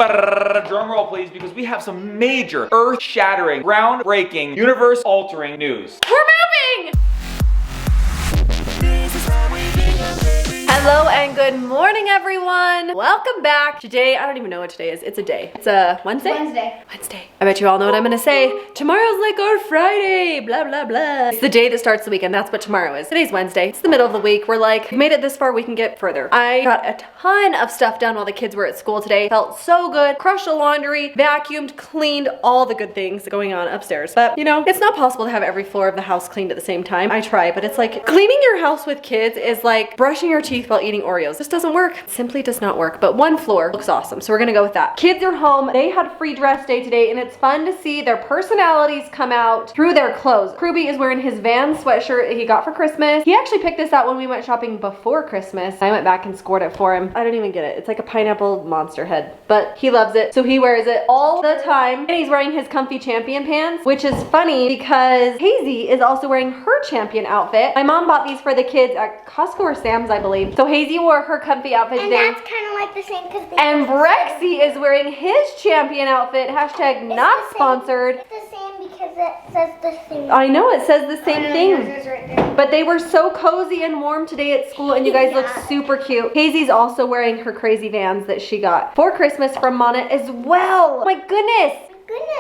Drum roll, please, because we have some major, earth-shattering, groundbreaking, universe-altering news. We're moving! Hello and good morning, everyone. Welcome back. Today, I don't even know what today is. It's a day. It's a Wednesday? Wednesday. I bet you all know what I'm gonna say. Tomorrow's like our Friday, blah, blah, blah. It's the day that starts the weekend. That's what tomorrow is. Today's Wednesday. It's the middle of the week. We're like, we made it this far, we can get further. I got a ton of stuff done while the kids were at school today. Felt so good. Crushed the laundry, vacuumed, cleaned, all the good things going on upstairs. But you know, it's not possible to have every floor of the house cleaned at the same time. I try, but it's like cleaning your house with kids is like brushing your teeth while eating Oreos. This doesn't work. It simply does not work. But one floor looks awesome, so we're gonna go with that. Kids are home. They had free dress day today, and it's fun to see their personalities come out through their clothes. Kruby is wearing his Vans sweatshirt he got for Christmas. He actually picked this out when we went shopping before Christmas. I went back and scored it for him. I don't even get it. It's like a pineapple monster head, but he loves it, so he wears it all the time. And he's wearing his comfy Champion pants, which is funny because Hazy is also wearing her Champion outfit. My mom bought these for the kids at Costco or Sam's, I believe. So Hazy wore her comfy outfit today. And that's kind of like the same because and Brexy is wearing his Champion outfit. Hashtag not sponsored. It's the same because it says the same. I know it says the same thing. Yours is right there. But they were so cozy and warm today at school, and you guys look super cute. Hazy's also wearing her crazy Vans that she got for Christmas from Monet as well. Oh my goodness.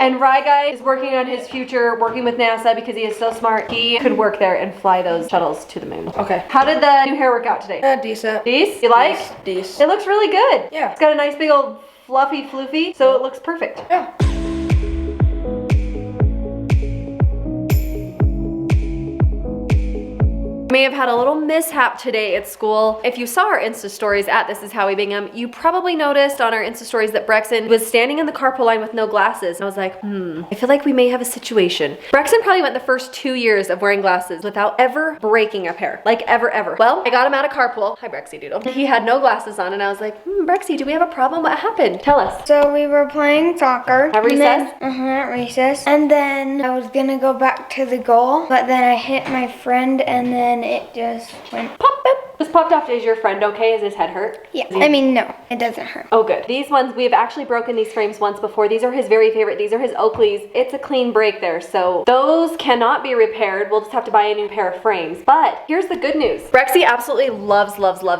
And Rye Guy is working on his future, working with NASA because he is so smart. He could work there and fly those shuttles to the moon. Okay. How did the new hair work out today? Decent. Decent? You like? Decent. It looks really good. Yeah. It's got a nice big old fluffy floofy, so it looks perfect. Yeah. May have had a little mishap today at school. If you saw our Insta stories at This Is How We Bingham, you probably noticed on our Insta stories that Braxton was standing in the carpool line with no glasses. And I was like, I feel like we may have a situation. Braxton probably went the first 2 years of wearing glasses without ever breaking a pair. Like ever. Well, I got him out of carpool. Hi, Brexy Doodle. He had no glasses on and I was like, Brexy, do we have a problem? What happened? Tell us. So we were playing soccer. At recess? At recess. And then I was gonna go back to the goal, but then I hit my friend and then it just went Pop, boop. Just popped off. Is your friend okay? Is his head hurt? Yeah. I mean, no, it doesn't hurt. Oh, good. These ones, we have actually broken these frames once before. These are his very favorite. These are his Oakleys. It's a clean break there, so those cannot be repaired. We'll just have to buy a new pair of frames. But here's the good news. Brexy absolutely loves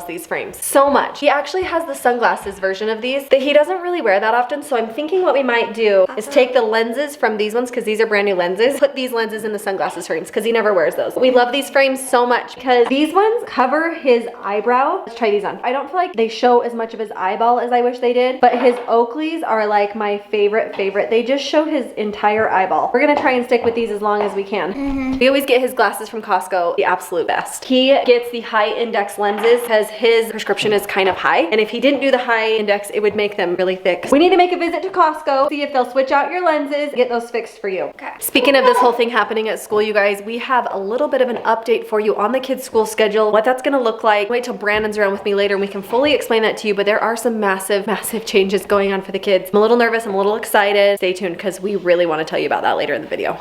these frames so much. He actually has the sunglasses version of these that he doesn't really wear that often, so I'm thinking what we might do is take the lenses from these ones, because these are brand new lenses, put these lenses in the sunglasses frames, because he never wears those. We love these frames so much because these ones cover his eyebrow. Let's try these on. I don't feel like they show as much of his eyeball as I wish they did, but his Oakleys are like my favorite. They just show his entire eyeball. We're gonna try and stick with these as long as we can. We always get his glasses from Costco, the absolute best. He gets the high index lenses because his prescription is kind of high, and if he didn't do the high index, it would make them really thick. We need to make a visit to Costco, see if they'll switch out your lenses, get those fixed for you. Okay. Speaking of this whole thing happening at school, you guys, we have a little bit of an update for you on the kids' school schedule, what that's gonna look like. Wait till Brandon's around with me later and we can fully explain that to you, but there are some massive changes going on for the kids. I'm a little nervous, I'm a little excited. Stay tuned because we really want to tell you about that later in the video.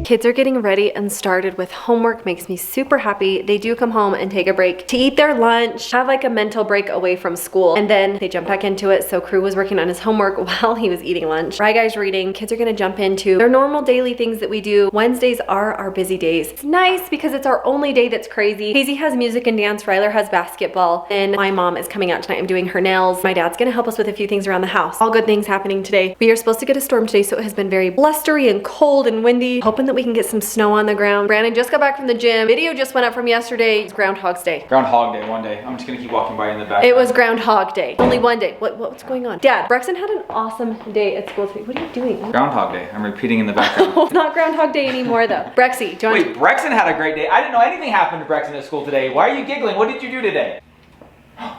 Kids are getting ready and started with homework. Makes me super happy. They do come home and take a break to eat their lunch, have like a mental break away from school, and then they jump back into it. So Crew was working on his homework while he was eating lunch. Rye Guy's reading. Kids are gonna jump into their normal daily things that we do. Wednesdays are our busy days. It's nice because it's our only day that's crazy. Hazy has music and dance, Ryler has basketball, and my mom is coming out tonight. I'm doing her nails. My dad's gonna help us with a few things around the house. All good things happening today. We are supposed to get a storm today, so it has been very blustery and cold and windy. Hoping that we can get some snow on the ground. Brandon just got back from the gym. Video just went up from yesterday. It's Groundhog's Day. Groundhog Day, one day. I'm just gonna keep walking by in the back. It was Groundhog Day. Only one day. What's going on? Dad, Braxton had an awesome day at school today. What are you doing? Groundhog Day. I'm repeating in the background. It's not Groundhog Day anymore though. Brexy, do you want Wait, Braxton had a great day. I didn't know anything happened to Braxton at school today. Why are you giggling? What did you do today?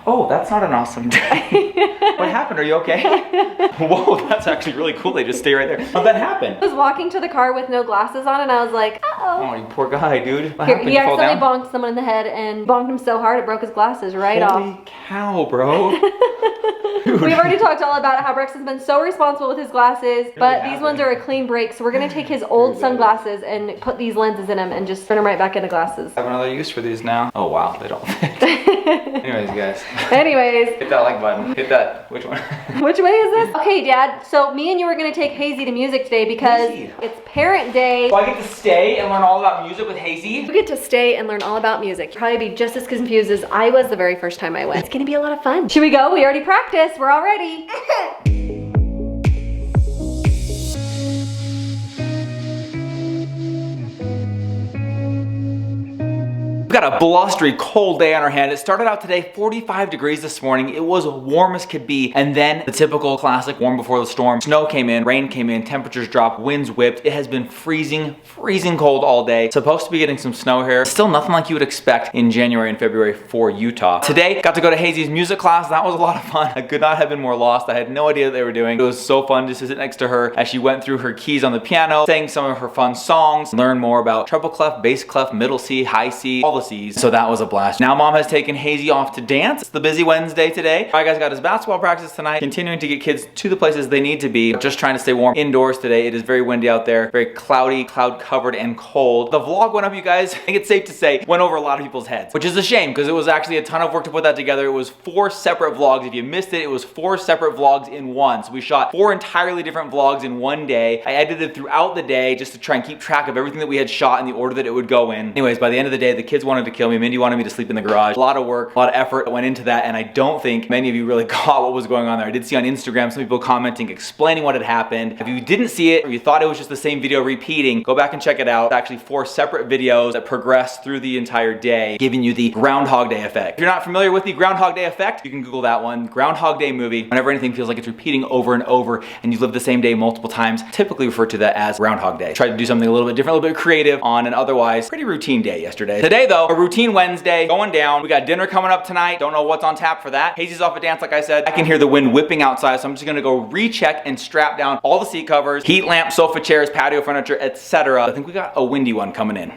Oh, that's not an awesome day. What happened? Are you okay? Whoa, that's actually really cool. They just stay right there. How'd that happen? I was walking to the car with no glasses on and I was like, uh-oh. Oh, you poor guy, dude. What Here, happened? he You fall accidentally down? bonked someone in the head and bonked him so hard it broke his glasses right off. Holy cow, bro. We've already talked all about how Braxton's been so responsible with his glasses, but these ones are a clean break, so we're gonna take his old sunglasses and put these lenses in them and just turn them right back into glasses. I have another use for these now. Oh wow, they don't fit. Anyways, guys. Anyways. Hit that like button. Hit that. Which one? Which way is this? Okay, Dad, so me and you are gonna take Hazy to music today because it's parent day. So I get to stay and learn all about music with Hazy? You get to stay and learn all about music. You'll probably be just as confused as I was the very first time I went. It's gonna be a lot of fun. Should we go? We already practiced. We're all ready. We've got a blustery cold day on our hand. It started out today 45 degrees this morning. It was warm as could be. And then the typical classic warm before the storm. Snow came in, rain came in, temperatures dropped, winds whipped. It has been freezing cold all day. Supposed to be getting some snow here. Still nothing like you would expect in January and February for Utah. Today, got to go to Hazy's music class. That was a lot of fun. I could not have been more lost. I had no idea what they were doing. It was so fun just to sit next to her as she went through her keys on the piano, sang some of her fun songs, learn more about treble clef, bass clef, middle C, high C, all the C's. So that was a blast. Now mom has taken Hazy off to dance. It's the busy Wednesday today. All right, guys, got his basketball practice tonight. Continuing to get kids to the places they need to be. Just trying to stay warm indoors today. It is very windy out there, very cloudy, cloud covered and cold. The vlog went up, you guys. I think it's safe to say went over a lot of people's heads, which is a shame because it was actually a ton of work to put that together. It was 4 separate vlogs. If you missed it, it was 4 separate vlogs in one. So we shot 4 entirely different vlogs in one day. I edited throughout the day just to try and keep track of everything that we had shot in the order that it would go in. Anyways, by the end of the day, the kids wanted to kill me. Mindy wanted me to sleep in the garage. A lot of work, a lot of effort went into that, and I don't think many of you really caught what was going on there. I did see on Instagram some people commenting, explaining what had happened. If you didn't see it, or you thought it was just the same video repeating, go back and check it out. It's actually 4 separate videos that progress through the entire day, giving you the Groundhog Day effect. If you're not familiar with the Groundhog Day effect, you can Google that one. Groundhog Day movie. Whenever anything feels like it's repeating over and over, and you live the same day multiple times, typically refer to that as Groundhog Day. Tried to do something a little bit different, a little bit creative on an otherwise pretty routine day yesterday. Today though, a routine Wednesday, going down. We got dinner coming up tonight. Don't know what's on tap for that. Hazy's off at dance, like I said. I can hear the wind whipping outside, so I'm just gonna go recheck and strap down all the seat covers, heat lamp, sofa chairs, patio furniture, etc. I think we got a windy one coming in.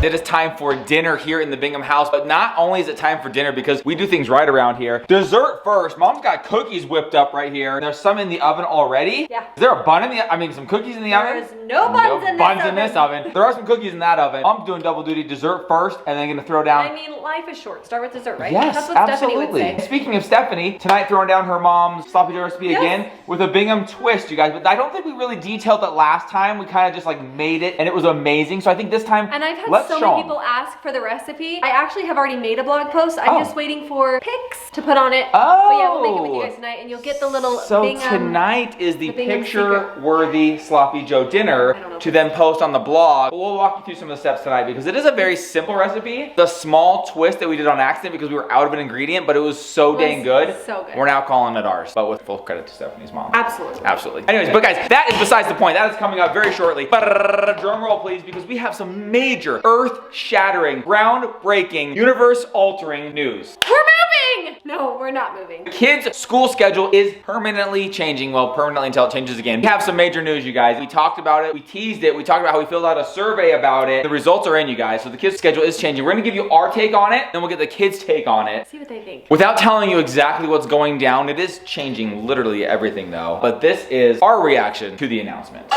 It is time for dinner here in the Bingham house, but not only is it time for dinner because we do things right around here. Dessert first. Mom's got cookies whipped up right here. There's some in the oven already. Yeah. Is there a bun in the, I mean, some cookies in the oven? There's no buns in this oven. There are some cookies in that oven. Mom's doing double duty, dessert first, and then gonna throw down. I mean, life is short. Start with dessert, right? Yes, That's what absolutely. Stephanie would say. Speaking of Stephanie, tonight throwing down her mom's sloppy Joe recipe again with a Bingham twist, you guys. But I don't think we really detailed it last time. We kind of just like made it, and it was amazing. So I think this time, and I've had so many people ask for the recipe. I actually have already made a blog post. I'm just waiting for pics to put on it. Oh. But yeah, we'll make it with you guys tonight, and you'll get the little Bingham. So tonight is the picture-worthy Sloppy Joe dinner to then post on the blog. But we'll walk you through some of the steps tonight because it is a very simple recipe. The small twist that we did on accident because we were out of an ingredient, but it was so dang good. So good. We're now calling it ours, but with full credit to Stephanie's mom. Absolutely. Absolutely. Anyways, but guys, that is besides the point. That is coming up very shortly. Drum roll, please, because we have some major, earth-shattering, groundbreaking, universe-altering news. We're moving! No, we're not moving. The kids' school schedule is permanently changing. Well, permanently until it changes again. We have some major news, you guys. We talked about it. We teased it. We talked about how we filled out a survey about it. The results are in, you guys. So the kids' schedule is changing. We're gonna give you our take on it, then we'll get the kids' take on it. See what they think. Without telling you exactly what's going down, it is changing literally everything though. But this is our reaction to the announcement.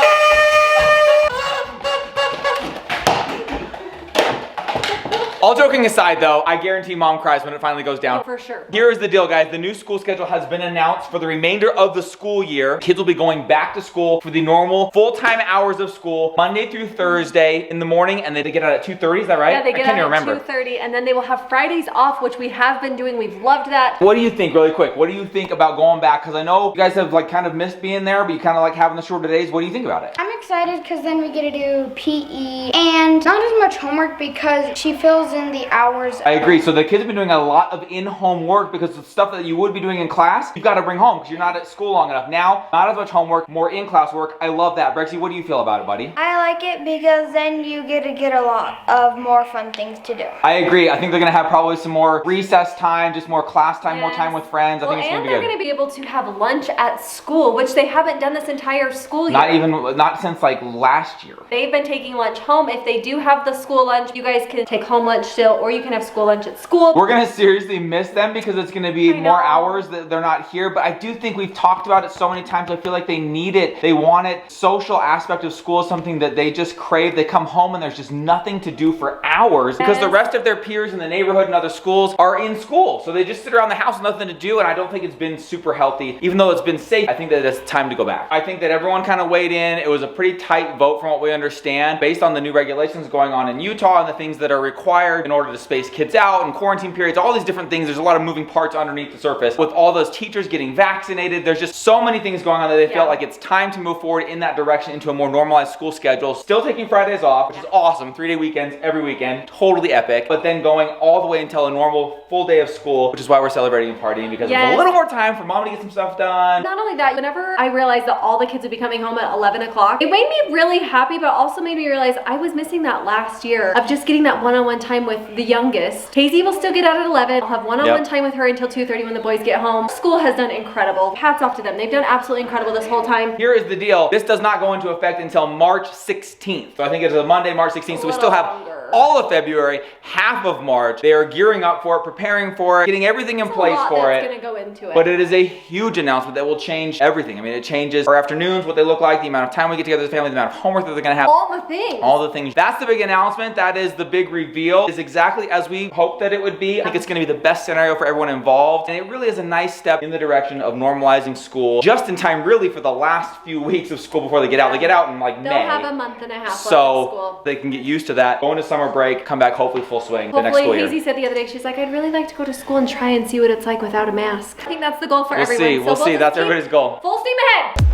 All joking aside though, I guarantee mom cries when it finally goes down. Oh, for sure. Here is the deal, guys. The new school schedule has been announced for the remainder of the school year. Kids will be going back to school for the normal full-time hours of school, Monday through Thursday in the morning, and they get out at 2:30, is that right? Yeah, they get I can't out even at 2:30, and then they will have Fridays off, which we have been doing. We've loved that. What do you think, really quick? What do you think about going back? Because I know you guys have like kind of missed being there, but you kind of like having the shorter days. What do you think about it? I'm excited because then we get to do PE and not as much homework because she feels is in the hours. I agree. So the kids have been doing a lot of in-home work because the stuff that you would be doing in class, you've got to bring home because you're not at school long enough. Now, not as much homework, more in-class work. I love that. Brexy, what do you feel about it, buddy? I like it because then you get to get a lot of more fun things to do. I agree. I think they're going to have probably some more recess time, just more class time, more time with friends. I think it's going to be good. And they're going to be able to have lunch at school, which they haven't done this entire school year. Not since like last year. They've been taking lunch home. If they do have the school lunch, you guys can take home lunch still, or you can have school lunch at school. We're going to seriously miss them because it's going to be more hours that they're not here. But I do think we've talked about it so many times. I feel like they need it. They want it. Social aspect of school is something that they just crave. They come home and there's just nothing to do for hours because the rest of their peers in the neighborhood and other schools are in school. So they just sit around the house with nothing to do. And I don't think it's been super healthy. Even though it's been safe, I think that it's time to go back. I think that everyone kind of weighed in. It was a pretty tight vote from what we understand based on the new regulations going on in Utah and the things that are required in order to space kids out and quarantine periods, all these different things. There's a lot of moving parts underneath the surface. With all those teachers getting vaccinated, there's just so many things going on that they felt like it's time to move forward in that direction into a more normalized school schedule. Still taking Fridays off, which is awesome. 3-day weekends every weekend, totally epic. But then going all the way until a normal full day of school, which is why we're celebrating and partying because there's a little more time for mom to get some stuff done. Not only that, whenever I realized that all the kids would be coming home at 11 o'clock, it made me really happy, but also made me realize I was missing that last year of just getting that one-on-one time with the youngest. Casey will still get out at 11. I'll have one-on-one time with her until 2:30 when the boys get home. School has done incredible. Hats off to them. They've done absolutely incredible this whole time. Here is the deal. This does not go into effect until March 16th. So I think it's a Monday, March 16th. So we still have all of February, half of March. They are gearing up for it, preparing for it, getting everything in place for it. Gonna go into it. But it is a huge announcement that will change everything. I mean, it changes our afternoons, what they look like, the amount of time we get together as a family, the amount of homework that they're gonna have. All the things. All the things. That's the big announcement. That is the big reveal. It's exactly as we hoped that it would be. I think it's gonna be the best scenario for everyone involved. And it really is a nice step in the direction of normalizing school just in time really for the last few weeks of school before they get out. They get out in like May. They'll have a month and a half left of So school. they can get used to that. Go into summer break, come back hopefully full swing the next school year. Hazy said the other day, she's like, I'd really like to go to school and try and see what it's like without a mask. I think that's the goal for everyone. We'll see. That's everybody's goal. Full steam ahead.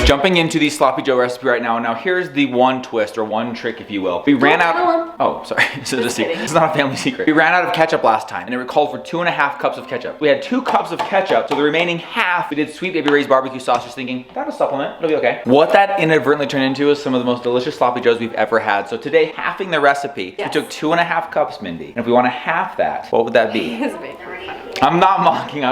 Jumping into the Sloppy Joe recipe right now. Now here's the one twist or one trick, if you will. We ran out. Oh, sorry. This is a secret. This is not a family secret. We ran out of ketchup last time, and it called for 2.5 cups of ketchup. We had 2 cups of ketchup, so the remaining half we did Sweet Baby Ray's barbecue sauce, just thinking that'll supplement. It'll be okay. What that inadvertently turned into is some of the most delicious Sloppy Joes we've ever had. So today, halving the recipe, we took 2.5 cups, Mindy. And if we want to half that, what would that be? I'm not mocking.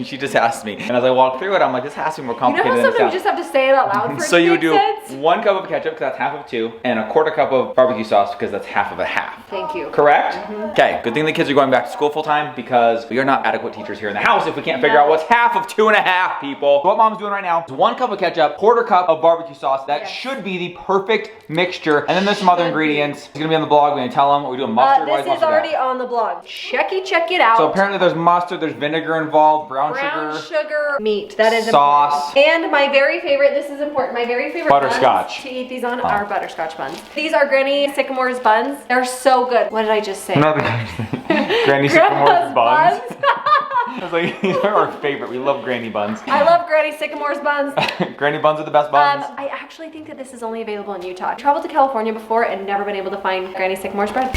She just asked me, and as I walked through it, I'm like, this has to be more complicated. You know how sometimes you just have to say it out loud for it so to you would make do sense? 1 cup of ketchup because that's half of 2, and a 1/4 cup of barbecue sauce because that's half of a half. Thank you. Correct? Okay, good thing the kids are going back to school full time because we are not adequate teachers here in the house if we can't figure out what's half of 2.5, people. So what mom's doing right now is 1 cup of ketchup, 1/4 cup of barbecue sauce. That should be the perfect mixture. And then there's some other ingredients. It's gonna be on the blog. We're gonna tell them what we're doing. Mustard. This is already on the blog. Check it out. So apparently there's mustard, there's vinegar involved, brown sugar, meat. That is sauce, important. And my very favorite. This is important. My very favorite butterscotch buns to eat these on are butterscotch buns. These are Granny Sycamore's buns. They're so good. What did I just say? Granny Sycamore's buns. I was like, these are our favorite. We love granny buns. I love Granny Sycamore's buns. Granny buns are the best buns. I actually think that this is only available in Utah. I traveled to California before and never been able to find Granny Sycamore's bread.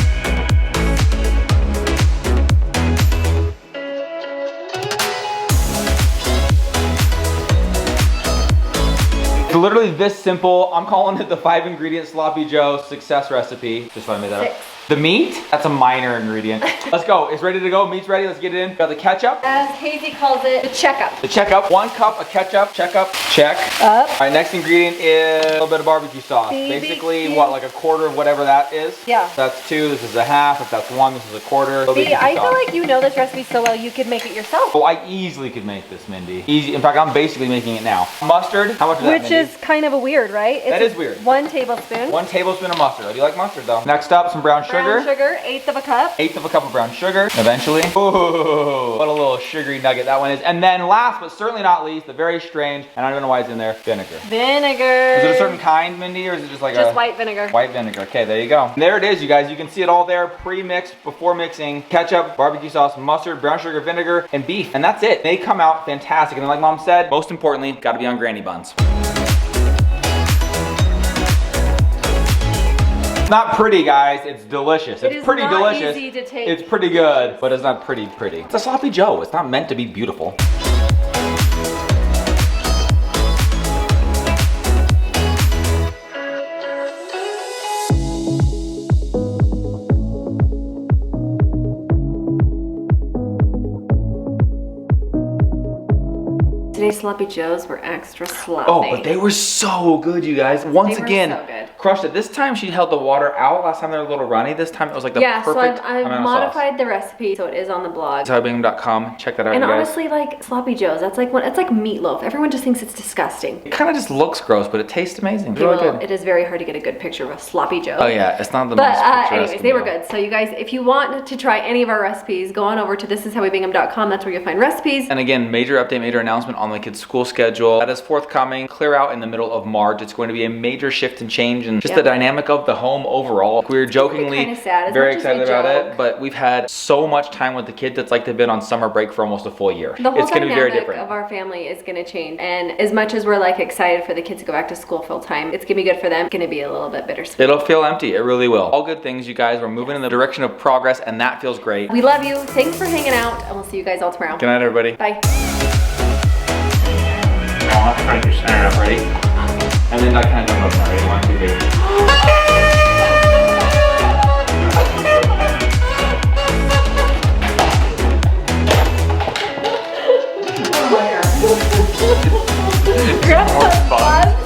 It's literally this simple. I'm calling it the 5-ingredient Sloppy Joe success recipe. Just so I made that up. The meat, that's a minor ingredient. Let's go. It's ready to go. Meat's ready. Let's get it in. Got the ketchup. As Hazy calls it, the checkup. The checkup. 1 cup of ketchup. Checkup. Check. Up. All right, next ingredient is a little bit of barbecue sauce. Basically, what, like a 1/4 of whatever that is? Yeah. So that's 2. This is a half. If that's 1, this is a 1/4. See, I feel like you know this recipe so well, you could make it yourself. Oh, I easily could make this, Mindy. Easy. In fact, I'm basically making it now. Mustard. How much is that, Which Mindy? is kind of a weird, right? That is weird. 1 tablespoon. 1 tablespoon of mustard. I do like mustard though. Next up, some brown sugar. Brown sugar, 1/8 of a cup. 1/8 of a cup of brown sugar, eventually. Ooh, what a little sugary nugget that one is. And then last but certainly not least, the very strange, and I don't know why it's in there, vinegar. Vinegar. Is it a certain kind, Mindy, or is it just like just white vinegar? White vinegar. Okay, there you go. And there it is, you guys. You can see it all there, pre-mixed, before mixing. Ketchup, barbecue sauce, mustard, brown sugar, vinegar, and beef. And that's it. They come out fantastic. And like Mom said, most importantly, gotta be on granny buns. It's not pretty, guys. It's delicious. It It's is pretty not delicious. easy to take. It's pretty good, but it's not pretty. It's a sloppy Joe. It's not meant to be beautiful. Today's sloppy joes were extra sloppy. Oh, but they were so good, you guys. Once They were again, so good. crushed it. This time she held the water out. Last time they were a little runny. This time it was like the yeah, perfect so I've amount of modified the recipe so it is on the blog. TIHWB.com. Check that out, And you guys. honestly, like sloppy joes, that's like it's like meatloaf. Everyone just thinks it's disgusting. It kind of just looks gross, but it tastes amazing. It's really Well, good. it is very hard to get a good picture of a sloppy joe. Oh yeah, it's not the But most picturesque anyways, they were meal. good. So you guys, if you want to try any of our recipes, go on over to thisishowwebingham.com. That's where you'll find recipes. And again, major update, major announcement on the kids' school schedule. That is forthcoming. Clear out in the middle of March. It's going to be a major shift and change and just Yep. the dynamic of the home overall. We're jokingly kinda sad, as very much as we excited about joke. it, but we've had so much time with the kids. It's like they've been on summer break for almost a full year. The whole It's going to be very dynamic different. of our family is going to change. And as much as we're like excited for the kids to go back to school full time, it's going to be good for them. It's going to be a little bit bittersweet. It'll feel empty. It really will. All good things, you guys. We're moving in the direction of progress, and that feels great. We love you. Thanks for hanging out, and we'll see you guys all tomorrow. Good night, everybody. Bye. I'll have to try to get your center up, ready? And then I kind of jump up, ready? 1, 2, 3. Grab More fun.